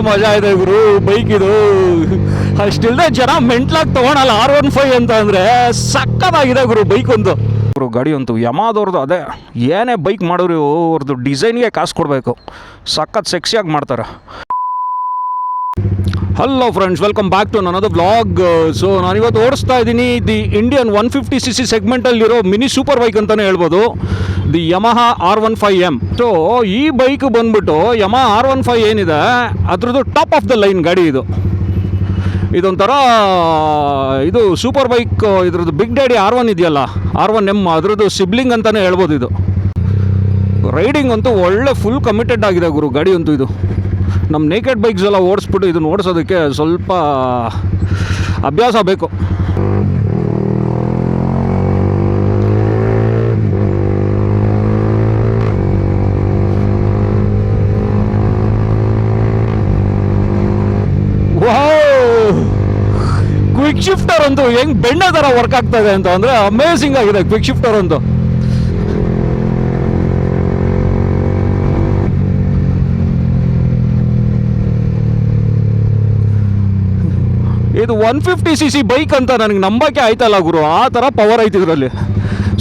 ಮಜಾ ಇದೆ ಗುರು ಬೈಕ್ ಇದು. ಅಷ್ಟಿಲ್ಲದೆ ಜನ ಮೆಂಟ್ಲಾಗಿ ತೊಗೊಳಲ್ಲ R15 ಅಂತ ಅಂದರೆ. ಸಕ್ಕತ್ತಾಗಿದೆ ಗುರು ಬೈಕ್ ಒಂದು. ಗುರು ಗಾಡಿ ಅಂತೂ ಯಮಾದವ್ರದ್ದು. ಅದೇ ಏನೇ ಬೈಕ್ ಮಾಡೋರು ಅವ್ರದ್ದು ಡಿಸೈನ್ಗೆ ಕಾಸು ಕೊಡಬೇಕು. ಸಖತ್ ಸೆಕ್ಸಿಯಾಗಿ ಮಾಡ್ತಾರೆ. Hello friends, welcome back to ನನ್ನದು ವ್ಲಾಗ್. ಸೊ ನಾನಿವತ್ತು ಓಡಿಸ್ತಾ ಇದ್ದೀನಿ ದಿ ಇಂಡಿಯನ್ 150cc ಸೆಗ್ಮೆಂಟಲ್ಲಿರೋ ಮಿನಿ ಸೂಪರ್ ಬೈಕ್ ಅಂತಲೇ ಹೇಳ್ಬೋದು, ದಿ ಯಮಹಾ R15M. ಸೊ ಈ ಬೈಕ್ ಬಂದ್ಬಿಟ್ಟು ಯಮಹಾ R15 ಏನಿದೆ ಅದ್ರದ್ದು ಟಾಪ್ ಆಫ್ ದ ಲೈನ್ ಗಾಡಿ ಇದು. ಇದೊಂಥರ ಇದು ಸೂಪರ್ ಬೈಕ್. ಇದ್ರದ್ದು ಬಿಗ್ ಡ್ಯಾಡಿ R1 ಇದೆಯಲ್ಲ, R1M, ಅದ್ರದ್ದು ಸಿಬ್ಲಿಂಗ್ ಅಂತಲೇ ಹೇಳ್ಬೋದು ಇದು. ರೈಡಿಂಗ್ ಅಂತೂ ಒಳ್ಳೆ ಫುಲ್ ಕಮಿಟೆಡ್ ಆಗಿದೆ ಗುರು ಗಾಡಿ ಅಂತೂ ಇದು. ನಮ್ಮ ನೇಕೆಡ್ ಬೈಕ್ಸ್ ಎಲ್ಲ ಓಡಿಸ್ಬಿಟ್ಟು ಇದನ್ನು ಓಡಿಸೋದಕ್ಕೆ ಸ್ವಲ್ಪ ಅಭ್ಯಾಸ ಬೇಕು. ಕ್ವಿಕ್ ಶಿಫ್ಟರ್ ಅಂತೂ ಹೆಂಗ್ ಬೆಣ್ಣೆ ಥರ ವರ್ಕ್ ಆಗ್ತಾ ಇದೆ ಅಂತ ಅಂದರೆ ಅಮೇಝಿಂಗ್ ಆಗಿದೆ ಕ್ವಿಕ್ ಶಿಫ್ಟರ್ ಅಂತೂ. ಇದು 150cc ಬೈಕ್ ಅಂತ ನನಗೆ ನಂಬಕ್ಕೆ ಆಯ್ತಲ್ಲ ಗುರು, ಆ ಥರ ಪವರ್ ಐತಿ ಇದರಲ್ಲಿ.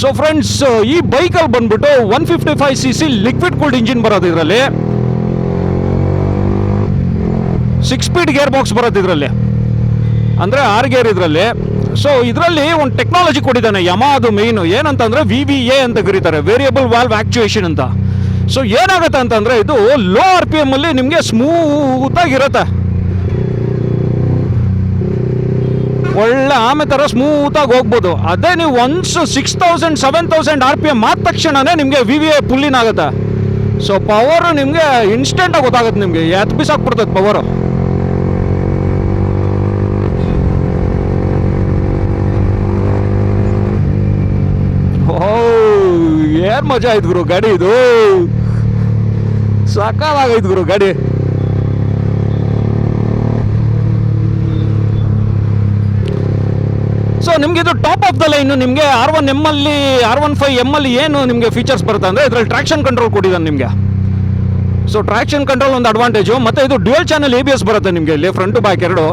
ಸೊ ಫ್ರೆಂಡ್ಸ್, ಈ ಬೈಕಲ್ಲಿ ಬಂದ್ಬಿಟ್ಟು 155cc ಲಿಕ್ವಿಡ್ ಕೂಲ್ಡ್ ಇಂಜಿನ್ ಬರೋದು ಇದರಲ್ಲಿ. 6 ಸ್ಪೀಡ್ ಗೇರ್ ಬಾಕ್ಸ್ ಬರೋದು ಇದರಲ್ಲಿ, ಅಂದರೆ 6 ಗೇರ್ ಇದರಲ್ಲಿ. ಸೊ ಇದರಲ್ಲಿ ಒಂದು ಟೆಕ್ನಾಲಜಿ ಕೊಟ್ಟಿದ್ದಾನೆ ಯಮಹಾದು. ಮೇಯ್ನು ಏನಂತಂದರೆ VVA ಅಂತ ಕರೀತಾರೆ, ವೇರಿಯಬಲ್ ವಾಲ್ವ್ ಆ್ಯಕ್ಚುಯೇಷನ್ ಅಂತ. ಸೊ ಏನಾಗುತ್ತೆ ಅಂತಂದರೆ ಇದು ಲೋ RPM ಅಲ್ಲಿ ನಿಮಗೆ ಸ್ಮೂತಾಗಿರುತ್ತೆ, ಒಳ್ಳೆ ಆಮೆ ಥರ ಸ್ಮೂತಾಗಿ ಹೋಗ್ಬೋದು. ಅದೇ ನೀವು ಒನ್ಸ್ 6000 7000 RPM ಆದ ತಕ್ಷಣವೇ ನಿಮಗೆ VVA ಪುಲ್ಲಿನ್ ಆಗುತ್ತೆ. ಸೊ ಪವರು ನಿಮಗೆ ಇನ್ಸ್ಟೆಂಟಾಗಿ ಗೊತ್ತಾಗುತ್ತೆ, ನಿಮಗೆ ಬಿಸಾಕ್ಬಿಡ್ತದೆ ಪವರು. ಏನು ಮಜಾ ಆಯ್ತು ಗುರು ಗಾಡಿ ಇದು, ಸಾಕಾಗೈತು ಗುರು ಗಾಡಿ. ಸೊ ನಿಮಗೆ ಇದು ಟಾಪ್ ಆಫ್ ದ ಲೈನು. ನಿಮಗೆ R1M ಅಲ್ಲಿ R15M ಅಲ್ಲಿ ಏನು ನಿಮಗೆ ಫೀಚರ್ಸ್ ಬರುತ್ತೆ ಅಂದರೆ ಇದರಲ್ಲಿ ಟ್ರ್ಯಾಕ್ಷನ್ ಕಂಟ್ರೋಲ್ ಕೊಟ್ಟಿದ್ದಾನೆ ನಿಮಗೆ. ಸೊ ಟ್ರ್ಯಾಕ್ಷನ್ ಕಂಟ್ರೋಲ್ ಒಂದು ಅಡ್ವಾಂಟೇಜು. ಮತ್ತು ಇದು ಡ್ಯುಯಲ್ ಚಾನಲ್ ABS ಬರುತ್ತೆ ನಿಮಗೆ ಇಲ್ಲಿ, ಫ್ರಂಟ್ ಟು ಬ್ಯಾಕ್ ಎರಡು.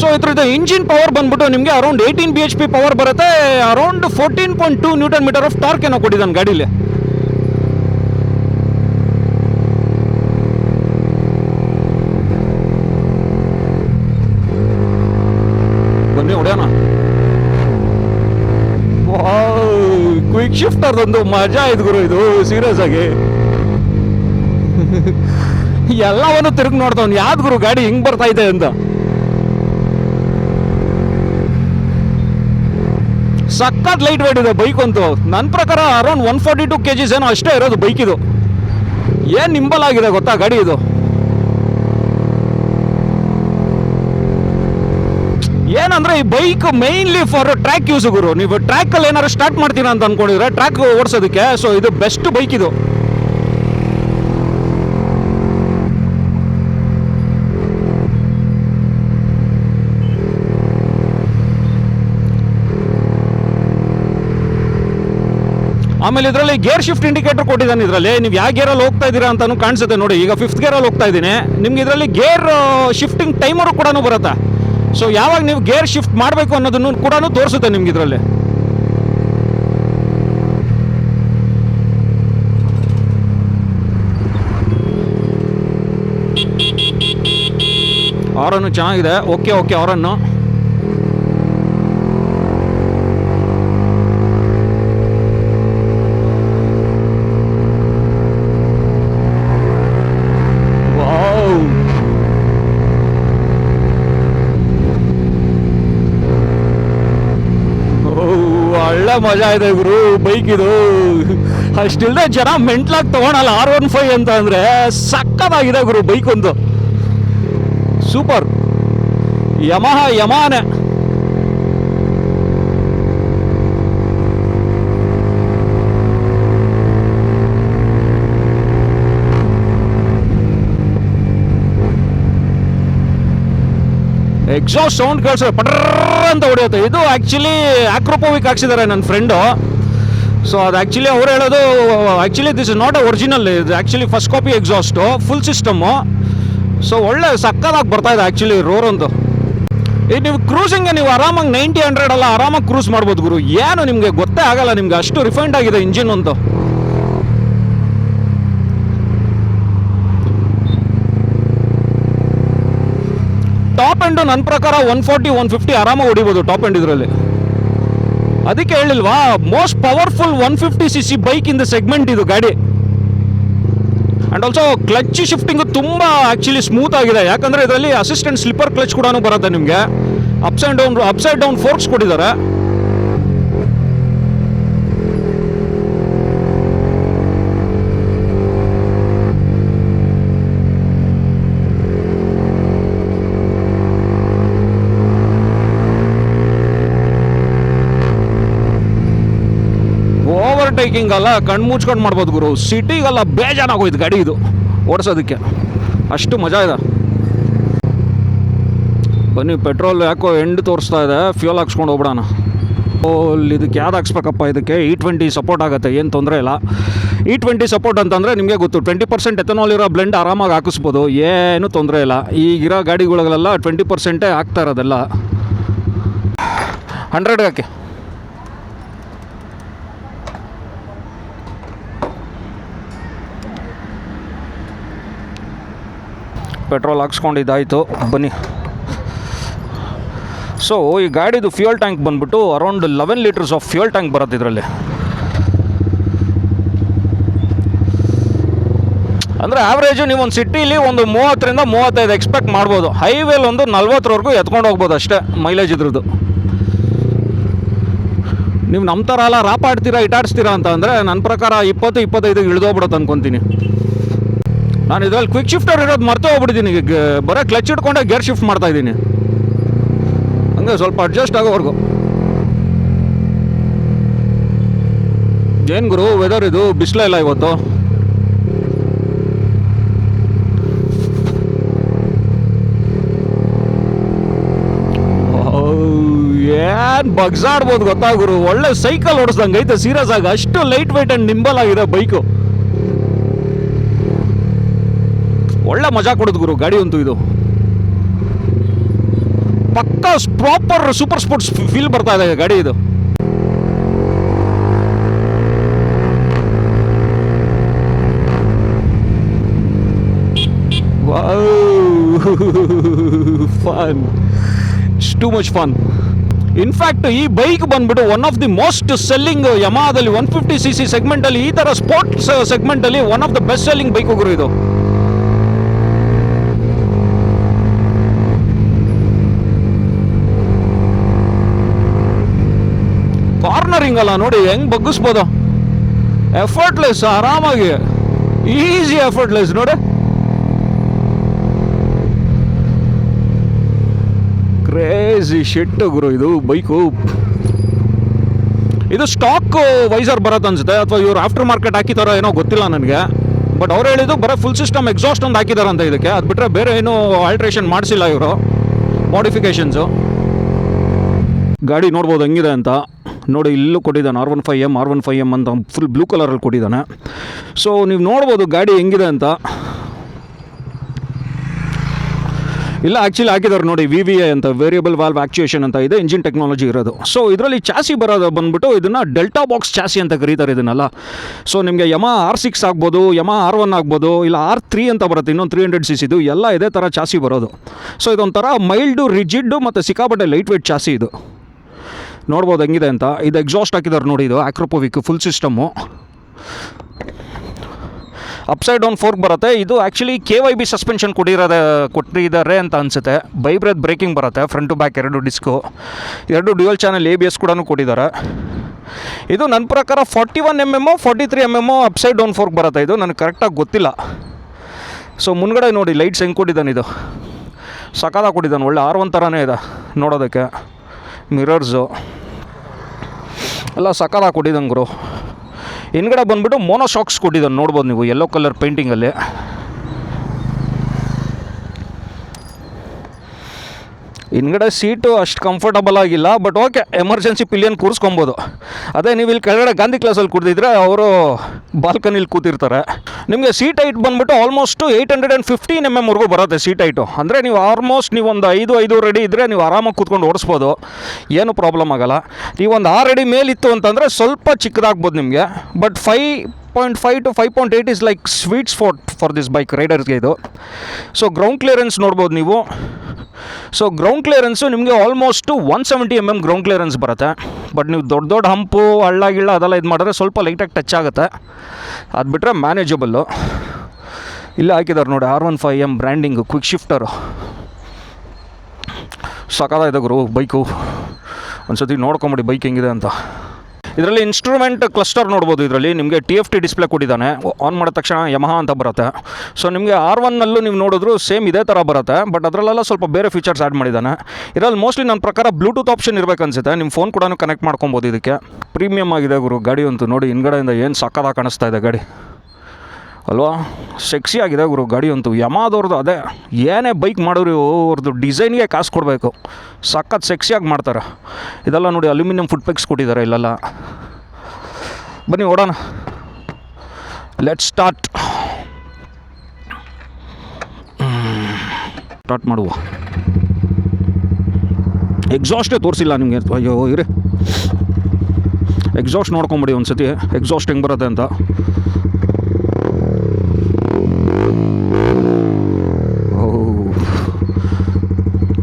ಸೊ ಇದ್ರದ್ದು ಇಂಜಿನ್ ಪವರ್ ಬಂದ್ಬಿಟ್ಟು ನಿಮಗೆ ಅರೌಂಡ್ 18 bhp ಪವರ್ ಬರುತ್ತೆ. ಅರೌಂಡ್ 14.2 Nm ಆಫ್ ಟಾರ್ಕ್ ಏನೋ ಕೊಟ್ಟಿದ್ದಾನೆ ಗಾಡೀಲಿ. ಬನ್ನಿ ಹೊಡೆಯೋಣ. ಕ್ವಿಕ್ ಶಿಫ್ಟರ್ ಒಂದು ಮಜಾ ಆಯ್ತು ಗುರು ಇದು, ಸೀರಿಯಸ್ ಆಗಿ. ಎಲ್ಲವನ್ನು ತಿರುಗಿ ನೋಡ್ತಾವ್ನು, ಯಾವ್ದು ಗುರು ಗಾಡಿ ಹಿಂಗೆ ಬರ್ತಾ ಇದೆ ಅಂತ. ಸಖತ್ ಲೈಟ್ ವೇಟ್ ಇದೆ ಬೈಕ್ ಅಂತೂ. ನನ್ನ ಪ್ರಕಾರ ಅರೌಂಡ್ 142 kgs ಏನೋ ಅಷ್ಟೇ ಇರೋದು ಬೈಕ್ ಇದು. ಏನು ನಿಂಬಲ್ ಆಗಿದೆ ಗೊತ್ತಾ ಗಾಡಿ ಇದು. ಏನಂದ್ರೆ ಈ bike mainly for track use ಗುರು. ನೀವು ಟ್ರ್ಯಾಕಲ್ಲಿ ಏನಾದ್ರು ಸ್ಟಾರ್ಟ್ ಮಾಡ್ತೀರಾ ಅಂತ ಅನ್ಕೊಂಡಿದ್ರೆ ಟ್ರ್ಯಾಕ್ ಓಡಿಸೋದಕ್ಕೆ, ಸೊ ಇದು ಬೆಸ್ಟ್ ಬೈಕ್ ಇದು. ಆಮೇಲೆ ಇದರಲ್ಲಿ ಗೇರ್ ಶಿಫ್ಟ್ ಇಂಡಿಕೇಟರ್ ಕೊಟ್ಟಿದ್ದಾನೆ ಇದರಲ್ಲಿ. ನೀವು ಯಾವ ಗೇರಲ್ಲಿ ಹೋಗ್ತಾ ಇದ್ದೀರಾ ಅಂತಾನು ಕಾಣಿಸುತ್ತೆ ನೋಡಿ. ಈಗ 5th ಗೇರಲ್ಲಿ ಹೋಗ್ತಾ ಇದ್ದೀನಿ, ನಿಮ್ಗೆ ಇದರಲ್ಲಿ ಗೇರ್ ಶಿಫ್ಟಿಂಗ್ ಟೈಮರು ಕೂಡ ಬರುತ್ತೆ. ಸೊ ಯಾವಾಗ ನೀವು ಗೇರ್ ಶಿಫ್ಟ್ ಮಾಡಬೇಕು ಅನ್ನೋದನ್ನು ಕೂಡ ತೋರಿಸುತ್ತೆ ನಿಮ್ಗೆ ಇದರಲ್ಲಿ. ಆರನ್ನು ಚೆನ್ನಾಗಿದೆ, ಓಕೆ ಆರನ್ನು. ಒಳ್ಳೆ ಮಜಾ ಇದೆ ಗುರು ಬೈಕ್ ಇದು. ಅಷ್ಟಿಲ್ಲದೆ ಜನ ಮೆಂಟ್ಲಾಗಿ ತೊಗೊಳಲ್ಲ R15 ಅಂತ ಅಂದರೆ. ಸಕ್ಕತ್ತಾಗಿದೆ ಗುರು ಬೈಕ್ ಒಂದು, ಸೂಪರ್. ಯಮಹಾನೇ. ಎಕ್ಸಾಸ್ಟ್ ಸೌಂಡ್ ಕೇಳಿಸೋ ಪಡ್ರ ಅಂತ ಹೊಡೆಯುತ್ತೆ. ಇದು ಆ್ಯಕ್ಚುಲಿ ಆಕ್ರೋಪೋವಿಕ್ ಹಾಕ್ಸಿದ್ದಾರೆ ನನ್ನ ಫ್ರೆಂಡು. ಸೊ ಅದು ಆ್ಯಕ್ಚುಲಿ ಅವ್ರು ಹೇಳೋದು actually this is not a original, ಇದು actually first copy exhaust full system. So ಒಳ್ಳೆ ಸಕ್ಕದಾಗಿ ಬರ್ತಾಯಿದೆ ಆ್ಯಕ್ಚುಲಿ ರೋರ್ ಒಂದು. ಈಗ ನೀವು ಕ್ರೂಸಿಂಗ್ಗೆ ನೀವು ಆರಾಮಾಗಿ 90-100 ಎಲ್ಲ ಆರಾಮಾಗಿ ಕ್ರೂಸ್ ಮಾಡ್ಬೋದು ಗುರು. ಏನು ನಿಮಗೆ ಗೊತ್ತೇ ಆಗಲ್ಲ, ನಿಮ್ಗೆ ಅಷ್ಟು ರಿಫೈನ್ಡ್ ಆಗಿದೆ ಇಂಜಿನ್ ಒಂದು. ಟಾಪ್ ಎಂಡು ನನ್ನ ಪ್ರಕಾರ 140-150 ಆರಾಮಾಗಿ ಹೊಡಿಬೋದು ಟಾಪ್ ಎಂಡ್ ಇದರಲ್ಲಿ. ಅದಕ್ಕೆ ಹೇಳಿಲ್ವಾ, most powerful 150cc bike in the segment ಇದು ಗಾಡಿ. ಆ್ಯಂಡ್ ಆಲ್ಸೋ ಕ್ಲಚ್ ಶಿಫ್ಟಿಂಗು ತುಂಬ ಆ್ಯಕ್ಚುಲಿ ಸ್ಮೂತ್ ಆಗಿದೆ, ಯಾಕಂದರೆ ಇದರಲ್ಲಿ ಅಸಿಸ್ಟೆಂಟ್ ಸ್ಲಿಪ್ಪರ್ ಕ್ಲಚ್ ಕೂಡ ಬರುತ್ತೆ ನಿಮಗೆ. ಅಪ್ಸೈಡ್ ಡೌನ್ ಫೋರ್ಕ್ಸ್ ಕೊಟ್ಟಿದ್ದಾರೆ. ಓವರ್ಟೇಕಿಂಗ್ ಅಲ್ಲ ಕಣ್ಣು ಮುಚ್ಕೊಂಡು ಮಾಡ್ಬೋದು ಗುರು. ಸಿಟಿಗೆಲ್ಲ ಬೇಜಾನಾಗೋಯ್ತು ಗಾಡಿ ಇದು ಓಡಿಸೋದಕ್ಕೆ, ಅಷ್ಟು ಮಜಾ ಇದೆ. ಬನ್ನಿ, ಪೆಟ್ರೋಲ್ ಯಾಕೋ ಎಂಡ್ ತೋರಿಸ್ತಾ ಇದೆ, ಫ್ಯೂಲ್ ಹಾಕ್ಸ್ಕೊಂಡು ಹೋಗ್ಬಿಡೋಣ. ಇದಕ್ಕೆ ಯಾವ್ದು ಹಾಕ್ಸ್ಬೇಕಪ್ಪ? ಇದಕ್ಕೆ E20 ಸಪೋರ್ಟ್ ಆಗುತ್ತೆ, ಏನು ತೊಂದರೆ ಇಲ್ಲ. E20 ಸಪೋರ್ಟ್ ಅಂತಂದರೆ ನಿಮಗೆ ಗೊತ್ತು, 20% ಎಥನಾಲ್ ಇರೋ ಬ್ಲೆಂಡ್ ಆರಾಮಾಗಿ ಹಾಕಿಸ್ಬೋದು, ಏನೂ ತೊಂದರೆ ಇಲ್ಲ. ಈಗಿರೋ ಗಾಡಿಗಳಿಗೆಲ್ಲ 20% ಹಾಕ್ತಾ ಇರೋದೆಲ್ಲ. 100 ಹಾಕಿ. ಪೆಟ್ರೋಲ್ ಹಾಕ್ಸ್ಕೊಂಡಿದ್ದಾಯಿತು. ಬನ್ನಿ. ಸೊ ಈ ಗಾಡಿದು ಫ್ಯೂಯಲ್ ಟ್ಯಾಂಕ್ ಬಂದ್ಬಿಟ್ಟು around 11 litres of fuel tank ಬರುತ್ತೆ ಇದರಲ್ಲಿ. ಅಂದರೆ ಆವ್ರೇಜು ನೀವು ಒಂದು ಸಿಟಿಲಿ ಒಂದು 30-35 ಎಕ್ಸ್ಪೆಕ್ಟ್ ಮಾಡ್ಬೋದು. ಹೈವೇಲಿ ಒಂದು 40ವರೆಗೂ ಎತ್ಕೊಂಡು ಹೋಗ್ಬೋದು ಅಷ್ಟೇ ಮೈಲೇಜ್ ಇದ್ರದ್ದು. ನೀವು ನಮ್ಮ ಥರ ಎಲ್ಲ ರಾಪಾಡ್ತೀರಾ ಇಟಾಡ್ಸ್ತೀರಾ ಅಂತ ಅಂದರೆ ನನ್ನ ಪ್ರಕಾರ 20-25 ಇಳಿದೋಗ್ಬಿಡುತ್ತೆ ಅನ್ಕೊತೀನಿ. ನಾನು ಇದರಲ್ಲಿ ಕ್ವಿಕ್ ಶಿಫ್ಟರ್ ಇರೋದು ಮರ್ತೇ ಹೋಗ್ಬಿಟ್ಟಿದ್ದೀನಿ. ಬರೀ ಕ್ಲಚ್ ಇಟ್ಕೊಂಡೆ ಗೇರ್ ಶಿಫ್ಟ್ ಮಾಡ್ತಾಯಿದ್ದೀನಿ, ಹಂಗೆ ಸ್ವಲ್ಪ ಅಡ್ಜಸ್ಟ್ ಆಗೋವರೆಗೂ. ಏನು ಗುರು ವೆದರ್ ಇದು, ಬಿಸಿಲೇ ಇಲ್ಲ ಇವತ್ತು. ಏನು ಬಗ್ಸಾಡ್ಬೋದು ಗೊತ್ತಾ ಗುರು, ಒಳ್ಳೆ ಸೈಕಲ್ ಓಡಿಸ್ದಂಗೆ ಐತೆ ಸೀರಿಯಸ್ ಆಗಿ. ಅಷ್ಟು ಲೈಟ್ ವೆಯ್ಟ್ ಆ್ಯಂಡ್ ನಿಂಬಲ್ ಆಗಿದೆ ಬೈಕು. ಒಳ್ಳೆ ಮಜಾ ಕೊಡೋದು ಗುರು ಗಾಡಿ ಅಂತೂ. ಇದು ಪಕ್ಕಾ ಪ್ರಾಪರ್ ಸೂಪರ್ ಸ್ಪೋರ್ಟ್ಸ್ ಫೀಲ್ ಬರ್ತಾ ಇದೆ ಗಾಡಿ ಇದು. Fun, it's too much fun. In fact ಈ ಬೈಕ್ ಬಂದ್ಬಿಟ್ಟು one of the most selling ಯಮಹಾದಲ್ಲಿ 150cc ಸೆಗ್ಮೆಂಟಲ್ಲಿ, ಈ ಥರ ಸ್ಪೋರ್ಟ್ಸ್ ಸೆಗ್ಮೆಂಟಲ್ಲಿ one of the best selling bike ಗುರು ಇದು. ಕಾರ್ನರಿಂಗ್ ಅಲ್ಲ ನೋಡಿ ಹೆಂಗೆ ಬಗ್ಗಿಸ್ಬೋದು, ಎಫರ್ಟ್ಲೆಸ್, ಆರಾಮಾಗಿ, ಈಸಿ ಎಫರ್ಟ್ಲೆಸ್ ನೋಡಿ. ಕ್ರೇಜಿ ಶಿಟ್ ಗುರು ಇದು ಬೈಕು. ಇದು ಸ್ಟಾಕ್ ವೈಸರ್ ಬರುತ್ತೆ ಅನ್ಸುತ್ತೆ, ಅಥವಾ ಇವರು ಆಫ್ಟರ್ ಮಾರ್ಕೆಟ್ ಹಾಕಿದಾರೋ ಏನೋ ಗೊತ್ತಿಲ್ಲ ನನಗೆ. ಬಟ್ ಅವ್ರು ಹೇಳಿದ್ದು ಬರೀ ಫುಲ್ ಸಿಸ್ಟಮ್ ಎಕ್ಸಾಸ್ಟ್ ಒಂದು ಹಾಕಿದಾರಂತ ಇದಕ್ಕೆ. ಅದು ಬಿಟ್ಟರೆ ಬೇರೆ ಏನೂ ಆಲ್ಟ್ರೇಷನ್ ಮಾಡಿಸಿಲ್ಲ ಇವರು, ಮಾಡಿಫಿಕೇಷನ್ಸು. ಗಾಡಿ ನೋಡ್ಬೋದು ಹೆಂಗಿದೆ ಅಂತ ನೋಡಿ. ಇಲ್ಲೂ ಕೊಟ್ಟಿದ್ದಾನೆ R15M ಅಂತ ಫುಲ್ ಬ್ಲೂ ಕಲರಲ್ಲಿ ಕೊಟ್ಟಿದ್ದಾನೆ. ಸೊ ನೀವು ನೋಡ್ಬೋದು ಗಾಡಿ ಹೆಂಗಿದೆ ಅಂತ. ಇಲ್ಲ ಆ್ಯಕ್ಚುಲಿ ಹಾಕಿದ್ದಾರೆ ನೋಡಿ, VVA ಅಂತ, ವೇರಿಯಬಲ್ ವಾಲ್ವ್ ಆಕ್ಚುಯೇಷನ್ ಅಂತ ಇದೆ, ಇಂಜಿನ್ ಟೆಕ್ನಾಲಜಿ ಇರೋದು. ಸೊ ಇದರಲ್ಲಿ ಚಾಸಿ ಬರೋದು ಬಂದ್ಬಿಟ್ಟು ಇದನ್ನು ಡೆಲ್ಟಾ ಬಾಕ್ಸ್ ಚಾಸಿ ಅಂತ ಕರೀತಾರೆ ಇದನ್ನೆಲ್ಲ. ಸೊ ನಿಮಗೆ ಯಮಹಾ R6 ಆಗ್ಬೋದು, ಯಮಹಾ R1 ಆಗ್ಬೋದು, ಇಲ್ಲ R3 ಅಂತ ಬರುತ್ತೆ, ಇನ್ನೊಂದು 300cc ಇದು. ಎಲ್ಲ ಇದೇ ಥರ ಚಾಸಿ ಬರೋದು. ಸೊ ಇದೊಂಥರ ಮೈಲ್ಡು, ರಿಜಿಡ್ಡು ಮತ್ತು ಸಿಕ್ಕಾಪಟ್ಟೆ ಲೈಟ್ ವೇಟ್ ಚಾಸಿ ಇದು. ನೋಡ್ಬೋದು ಹೆಂಗಿದೆ ಅಂತ. ಇದು ಎಕ್ಸಾಸ್ಟ್ ಹಾಕಿದ್ದಾರೆ ನೋಡಿ, ಇದು Akrapovic full system. Upside down fork ಬರುತ್ತೆ. ಇದು ಆ್ಯಕ್ಚುಲಿ KYB ಸಸ್ಪೆನ್ಷನ್ ಕೊಟ್ಟಿದ್ದಾರೆ ಅಂತ ಅನಿಸುತ್ತೆ. ಬೈಬ್ರೇತ್ ಬ್ರೇಕಿಂಗ್ ಬರುತ್ತೆ, front to back 2 disc, 2 dual channel ABS ಕೂಡ ಕೊಟ್ಟಿದ್ದಾರೆ. ಇದು ನನ್ನ ಪ್ರಕಾರ 41mm 43mm upside down fork ಬರುತ್ತೆ. ಇದು ನನಗೆ ಕರೆಕ್ಟಾಗಿ ಗೊತ್ತಿಲ್ಲ. ಸೊ ಮುನ್ಗಡೆ ನೋಡಿ ಲೈಟ್ಸ್ ಹೆಂಗೆ ಕೊಟ್ಟಿದ್ದಾನೆ, ಇದು ಸಕಾಲಾಗಿ ಕೊಟ್ಟಿದ್ದಾನೆ. ಒಳ್ಳೆ R1 ಥರನೇ ಇದೆ ನೋಡೋದಕ್ಕೆ. ಮಿರರ್ಸು ಎಲ್ಲ ಸಕಾಲಾಗಿ ಕೊಟ್ಟಿದ್ದಾನೆ ಗುರು. ಹಿಂದ್ಗಡೆ ಬಂದುಬಿಟ್ಟು ಮೋನೋಶಾಕ್ಸ್ ಕೊಟ್ಟಿದ್ದಾನೆ, ನೋಡ್ಬೋದು ನೀವು, ಯೆಲ್ಲೋ ಕಲರ್ ಪೇಂಟಿಂಗಲ್ಲಿ. ಹಿಂದ್ಗಡೆ ಸೀಟು ಅಷ್ಟು ಕಂಫರ್ಟಬಲ್ ಆಗಿಲ್ಲ, ಬಟ್ ಓಕೆ, ಎಮರ್ಜೆನ್ಸಿ ಪಿಲಿಯನ್ ಕೂರಿಸ್ಕೊಬೋದು. ಅದೇ ನೀವು ಇಲ್ಲಿ ಕೆಳಗಡೆ ಗಾಂಧಿ ಕ್ಲಾಸಲ್ಲಿ ಕೂತಿದ್ರೆ ಅವರು ಬಾಲ್ಕನಿಲಿ ಕೂತಿರ್ತಾರೆ. ನಿಮಗೆ ಸೀಟ್ ಹೈಟ್ ಬಂದುಬಿಟ್ಟು ಆಲ್ಮೋಸ್ಟು 815 mm ಬರುತ್ತೆ ಸೀಟ್ ಹೈಟು. ಅಂದರೆ ನೀವು ಆಲ್ಮೋಸ್ಟ್ ನೀವು ಒಂದು 5 ಅಡಿ ಇದ್ದರೆ ನೀವು ಆರಾಮಾಗಿ ಕೂತ್ಕೊಂಡು ಓಡಿಸ್ಬೋದು, ಏನು ಪ್ರಾಬ್ಲಮ್ ಆಗೋಲ್ಲ. ನೀವು ಒಂದು 6 ಅಡಿ ಮೇಲಿತ್ತು ಅಂತಂದರೆ ಸ್ವಲ್ಪ ಚಿಕ್ಕದಾಗ್ಬೋದು ನಿಮಗೆ, but 5.5 to 5.8 is like sweet spot for this bike ರೈಡರ್ಸ್ಗೆ ಇದು. ಸೊ ಗ್ರೌಂಡ್ ಕ್ಲಿಯರೆನ್ಸ್ ನೋಡ್ಬೋದು ನೀವು. ಸೊ ಗ್ರೌಂಡ್ ಕ್ಲಿಯರೆನ್ಸು ನಿಮಗೆ ಆಲ್ಮೋಸ್ಟು 170 mm ಗ್ರೌಂಡ್ ಕ್ಲಿಯರೆನ್ಸ್ ಬರುತ್ತೆ. ಬಟ್ ನೀವು ದೊಡ್ಡ ಹಂಪು ಹಳ್ಳ ಗಿಳ್ಳ ಅದೆಲ್ಲ ಇದು ಮಾಡಿದ್ರೆ ಸ್ವಲ್ಪ ಲೈಟಾಗಿ ಟಚ್ ಆಗುತ್ತೆ, ಅದು ಬಿಟ್ಟರೆ ಮ್ಯಾನೇಜಬಲ್ಲು. ಇಲ್ಲೇ ಹಾಕಿದ್ದಾರೆ ನೋಡಿ R15M ಬ್ರ್ಯಾಂಡಿಂಗು, ಕ್ವಿಕ್ ಶಿಫ್ಟರು. ಸಖತ್ತಾಗಿದೆ ಗುರು ಬೈಕು, ಒಂದು ಸತಿ ನೋಡ್ಕೊಂಬಿಡಿ ಬೈಕ್ ಹೆಂಗಿದೆ ಅಂತ. ಇದರಲ್ಲಿ ಇನ್ಸ್ಟ್ರೂಮೆಂಟ್ ಕ್ಲಸ್ಟರ್ ನೋಡ್ಬೋದು. ಇದರಲ್ಲಿ ನಿಮಗೆ TFT ಡಿಸ್ಪ್ಲೇ ಕೊಟ್ಟಿದ್ದಾನೆ. ಆನ್ ಮಾಡಿದ ತಕ್ಷಣ ಯಮಹಾ ಅಂತ ಬರುತ್ತೆ. ಸೊ ನಿಮಗೆ R1ನಲ್ಲೂ ನೀವು ನೋಡಿದ್ರು ಸೇಮ್ ಇದೇ ಥರ ಬರುತ್ತೆ, ಬಟ್ ಅದರಲ್ಲೆಲ್ಲ ಸ್ವಲ್ಪ ಬೇರೆ ಫೀಚರ್ಸ್ ಆ್ಯಡ್ ಮಾಡಿದ್ದಾನೆ. ಇದರಲ್ಲಿ ಮೋಸ್ಟ್ಲಿ ನನ್ನ ಪ್ರಕಾರ ಬ್ಲೂಟೂತ್ ಆಪ್ಷನ್ ಇರಬೇಕು ಅನಿಸುತ್ತೆ. ನಿಮ್ಮ ಫೋನ್ ಕೂಡ ಕನೆಕ್ಟ್ ಮಾಡ್ಕೊಬೋದು ಇದಕ್ಕೆ. ಪ್ರೀಮಿಯಮ್ ಆಗಿದೆ ಗುರು ಗಾಡಿ ಅಂತೂ. ನೋಡಿ ಹಿಂದ್ಗಡೆಯಿಂದ ಏನು ಸಕ್ಕತ್ತಾಗಿ ಕಾಣಿಸ್ತಾ ಇದೆ ಗಾಡಿ ಅಲ್ವಾ, ಸೆಕ್ಸಿ ಆಗಿದೆ ಗುರು ಗಾಡಿ ಅಂತೂ. ಯಮಾದವ್ರದ್ದು ಅದೇ ಏನೇ ಬೈಕ್ ಮಾಡೋರು ಅವ್ರದ್ದು ಡಿಸೈನ್ಗೆ ಕಾಸು ಕೊಡಬೇಕು, ಸಖತ್ ಸೆಕ್ಸಿಯಾಗಿ ಮಾಡ್ತಾರೆ. ಇದೆಲ್ಲ ನೋಡಿ ಅಲ್ಯೂಮಿನಿಯಂ ಫುಟ್ ಪೆಕ್ಸ್ ಕೊಟ್ಟಿದ್ದಾರೆ ಇಲ್ಲೆಲ್ಲ. ಬನ್ನಿ ಓಡೋಣ, ಲೆಟ್ಸ್ ಸ್ಟಾರ್ಟ್ ಮಾಡುವ. ಎಕ್ಸಾಸ್ಟೇ ತೋರಿಸಿಲ್ಲ ನಿಮಗೆ. ಅಯ್ಯೋ ಇರಿ, ಎಕ್ಸಾಸ್ಟ್ ನೋಡ್ಕೊಂಬಿಡಿ ಒಂದು ಸತಿ ಎಕ್ಸಾಸ್ಟ್ ಹೆಂಗೆ ಬರುತ್ತೆ ಅಂತ.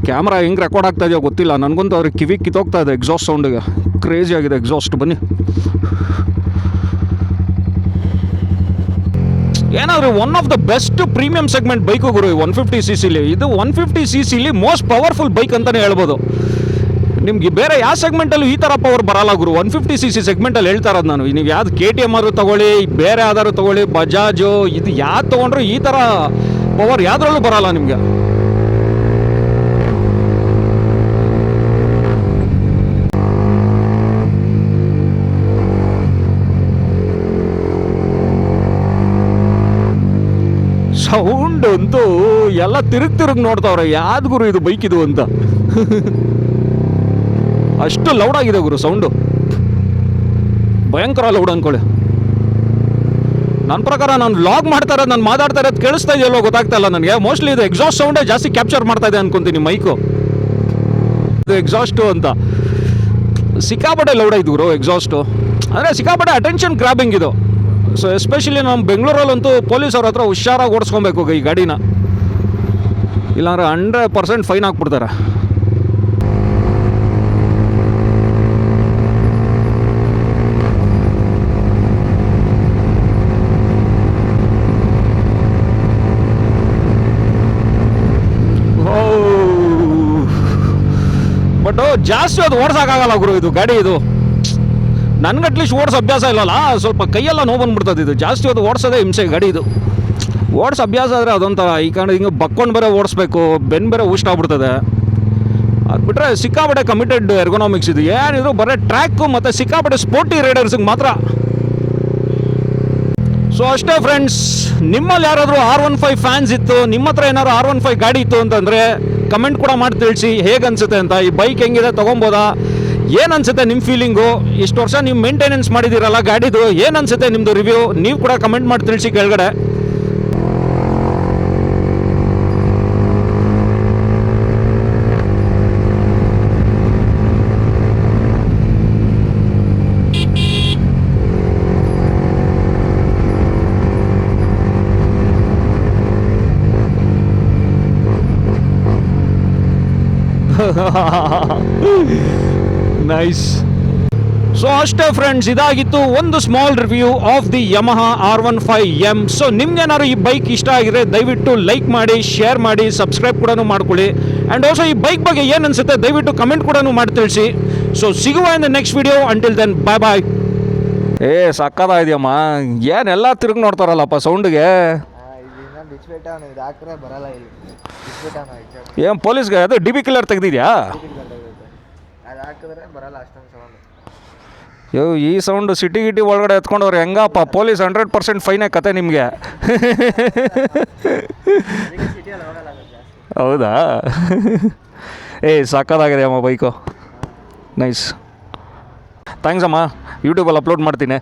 ಕ್ಯಾಮ್ರಾ ಹೆಂಗೆ ರೆಕಾರ್ಡ್ ಆಗ್ತಾ ಇದೆಯೋ ಗೊತ್ತಿಲ್ಲ ನನಗಂತೂ. ಅವ್ರಿಗೆ ಕಿವಿ ಕಿತ್ತೋಗ್ತಾ ಇದೆ ಎಕ್ಸಾಸ್ಟ್ ಸೌಂಡಿಗೆ. ಕ್ರೇಜಿ ಆಗಿದೆ ಎಕ್ಸಾಸ್ಟ್. ಬನ್ನಿ ಏನಾದರೂ one of the best premium segment bike Guru 150cc. ಇದು 150cc ಮೋಸ್ಟ್ ಪವರ್ಫುಲ್ ಬೈಕ್ ಅಂತಲೇ ಹೇಳ್ಬೋದು. ನಿಮ್ಗೆ ಬೇರೆ ಯಾವ ಸೆಗ್ಮೆಂಟಲ್ಲೂ ಈ ಥರ ಪವರ್ ಬರಲ್ಲ ಗುರು. 150cc ಸೆಗ್ಮೆಂಟಲ್ಲಿ ಹೇಳ್ತಾ ಇರೋದು ನಾನು. ನೀವು ಯಾವ್ದು KTM ಆದರೂ ತೊಗೊಳ್ಳಿ, ಬೇರೆ ಯಾವ್ದಾದ್ರು ತೊಗೊಳ್ಳಿ, ಬಜಾಜು, ಇದು ಯಾವ್ದು ತೊಗೊಂಡ್ರು ಈ ಥರ ಪವರ್ ಯಾವುದ್ರಲ್ಲೂ ಬರಲ್ಲ ನಿಮಗೆ. ಸೌಂಡ್ ಅಂತೂ ಎಲ್ಲ ತಿರುಗಿ ನೋಡ್ತಾವ್ರೆ, ಯಾವ್ದು ಗುರು ಇದು ಬೈಕ್ ಇದು ಅಂತ. ಅಷ್ಟು ಲೌಡ್ ಆಗಿದೆ ಗುರು ಸೌಂಡು, ಭಯಂಕರ ಲೌಡ್ ಅಂದ್ಕೊಳ್ಳಿ. ನನ್ನ ಪ್ರಕಾರ ನಾನು ವ್ಲಾಗ್ ಮಾಡ್ತಾ ಇರೋದು, ನಾನು ಮಾತಾಡ್ತಾ ಇರೋದು ಕೇಳಿಸ್ತಾ ಇದೆಯಲ್ಲೋ ಗೊತ್ತಾಗ್ತಾ ಇಲ್ಲ ನನಗೆ. ಮೋಸ್ಟ್ಲಿ ಇದು ಎಕ್ಸಾಸ್ಟ್ ಸೌಂಡೇ ಜಾಸ್ತಿ ಕ್ಯಾಪ್ಚರ್ ಮಾಡ್ತಾ ಇದೆ ಅನ್ಕೊಂತೀನಿ ಮೈಕು. ಇದು ಎಕ್ಸಾಸ್ಟು ಅಂತ ಸಿಕ್ಕಾಪಟ್ಟೆ ಲೌಡ್ ಆಯ್ತು ಗುರು ಎಕ್ಸಾಸ್ಟು. ಅಂದರೆ ಸಿಕ್ಕಾಪಟ್ಟೆ ಅಟೆನ್ಷನ್ ಗ್ರಾಬಿಂಗ್ ಇದು. ಸೊ ಎಸ್ಪೆಷಲಿ ನಮ್ಮ ಬೆಂಗಳೂರಲ್ಲಂತೂ ಪೊಲೀಸವ್ರ ಹತ್ರ ಹುಷಾರಾಗಿ ಓಡಿಸ್ಕೊಬೇಕು ಈ ಗಾಡಿನ, ಇಲ್ಲಾಂದ್ರೆ 100% ಫೈನ್ ಹಾಕ್ಬಿಡ್ತಾರೆ. ಬಟ್ ಜಾಸ್ತಿ ಅದು ಓಡಿಸೋಕ್ಕಾಗಲ್ಲ ಗುರು ಇದು ಗಾಡಿ. ಇದು ನನಗೆ ಅಟ್ಲೀಸ್ಟ್ ಓಡಿಸೋ ಅಭ್ಯಾಸ ಇಲ್ಲಲ್ಲ, ಸ್ವಲ್ಪ ಕೈಯೆಲ್ಲ ನೋವು ಬಂದ್ಬಿಡ್ತದೆ. ಇದು ಜಾಸ್ತಿ ಅದು ಓಡಿಸೋದೇ ಹಿಂಸೆ ಗಾಡಿ. ಇದು ಓಡಿಸೋ ಅಭ್ಯಾಸ ಆದರೆ ಅದೊಂಥರ ಈ ಕಾರಣ ಹಿಂಗೆ ಬಕ್ಕೊಂಡು ಬೇರೆ ಓಡಿಸ್ಬೇಕು, ಬೆನ್ನು ಬೇರೆ ಊಷ್ಟಾಗ್ಬಿಡ್ತದೆ. ಅದು ಬಿಟ್ಟರೆ ಸಿಕ್ಕಾಪಟ್ಟೆ ಕಮಿಟೆಡ್ ಎರ್ಗೊನಾಮಿಕ್ಸ್ ಇದು. ಏನಿದ್ರು ಬರೀ ಟ್ರ್ಯಾಕು ಮತ್ತು ಸಿಕ್ಕಾಪಟ್ಟೆ ಸ್ಪೋರ್ಟಿ ರೈಡರ್ಸಿಗೆ ಮಾತ್ರ. ಸೊ ಅಷ್ಟೇ ಫ್ರೆಂಡ್ಸ್, ನಿಮ್ಮಲ್ಲಿ ಯಾರಾದರೂ R15 ಫ್ಯಾನ್ಸ್ ಇತ್ತು, ನಿಮ್ಮ ಹತ್ರ ಏನಾದ್ರು R15 ಗಾಡಿ ಇತ್ತು ಅಂತಂದರೆ ಕಮೆಂಟ್ ಕೂಡ ಮಾಡಿ ತಿಳಿಸಿ ಹೇಗೆ ಅನಿಸುತ್ತೆ ಅಂತ. ಈ ಬೈಕ್ ಹೆಂಗಿದೆ, ತೊಗೊಬೋದಾ, ಏನು ಅನಿಸುತ್ತೆ ನಿಮ್ಮ ಫೀಲಿಂಗು, ಇಷ್ಟು ವರ್ಷ ನೀವು ಮೇಂಟೆನೆನ್ಸ್ ಮಾಡಿದ್ದೀರಲ್ಲ ಗಾಡಿದು, ಏನು ಅನಿಸುತ್ತೆ ನಿಮ್ಮದು ರಿವ್ಯೂ, ನೀವು ಕೂಡ ಕಮೆಂಟ್ ಮಾಡಿ ತಿಳಿಸಿ ಕೆಳಗಡೆ. ನೈಸ್. ಸೊ ಅಷ್ಟೇ ಫ್ರೆಂಡ್ಸ್, ಇದಾಗಿತ್ತು ಒಂದು small review of the Yamaha R15M. So ನಿಮ್ಗೇನಾದ್ರು ಈ ಬೈಕ್ ಇಷ್ಟ ಆಗಿದ್ರೆ ದಯವಿಟ್ಟು ಲೈಕ್ ಮಾಡಿ, ಶೇರ್ ಮಾಡಿ, ಸಬ್ಸ್ಕ್ರೈಬ್ ಕೂಡ ಮಾಡ್ಕೊಳ್ಳಿ. ಆ್ಯಂಡ್ ಆಲ್ಸೋ ಈ ಬೈಕ್ ಬಗ್ಗೆ ಏನು ಅನಿಸುತ್ತೆ ದಯವಿಟ್ಟು ಕಮೆಂಟ್ ಕೂಡ ಮಾಡಿ ತಿಳಿಸಿ. ಸೊ ಸಿಗುವ in the next video. Until then bye bye. ಏ ಸಕ್ಕತ್ತಾಗಿದೆಯಮ್ಮ, ಏನೆಲ್ಲ ತಿರುಗಿ ನೋಡ್ತಾರಲ್ಲಪ್ಪ ಸೌಂಡ್ಗೆ. ಏನು ಪೊಲೀಸ್ಗೆ ಅದು DB ಕಿಲ್ಲರ್ ತೆಗ್ದಿದ್ಯಾ? ಯೋ ಈ ಸೌಂಡು ಸಿಟಿ ಗಿಟಿ ಒಳಗಡೆ ಎತ್ಕೊಂಡವ್ರು ಹೆಂಗಪ್ಪ, ಪೊಲೀಸ್ 100% ಫೈನೇ ಕತೆ ನಿಮಗೆ. ಹೌದಾ? ಸಕ್ಕತ್ತಾಗಿದೆ ಅಮ್ಮ ಬೈಕು, ನೈಸ್. ಥ್ಯಾಂಕ್ಸ್ ಅಮ್ಮ, ಯೂಟ್ಯೂಬಲ್ಲಿ ಅಪ್ಲೋಡ್ ಮಾಡ್ತೀನಿ.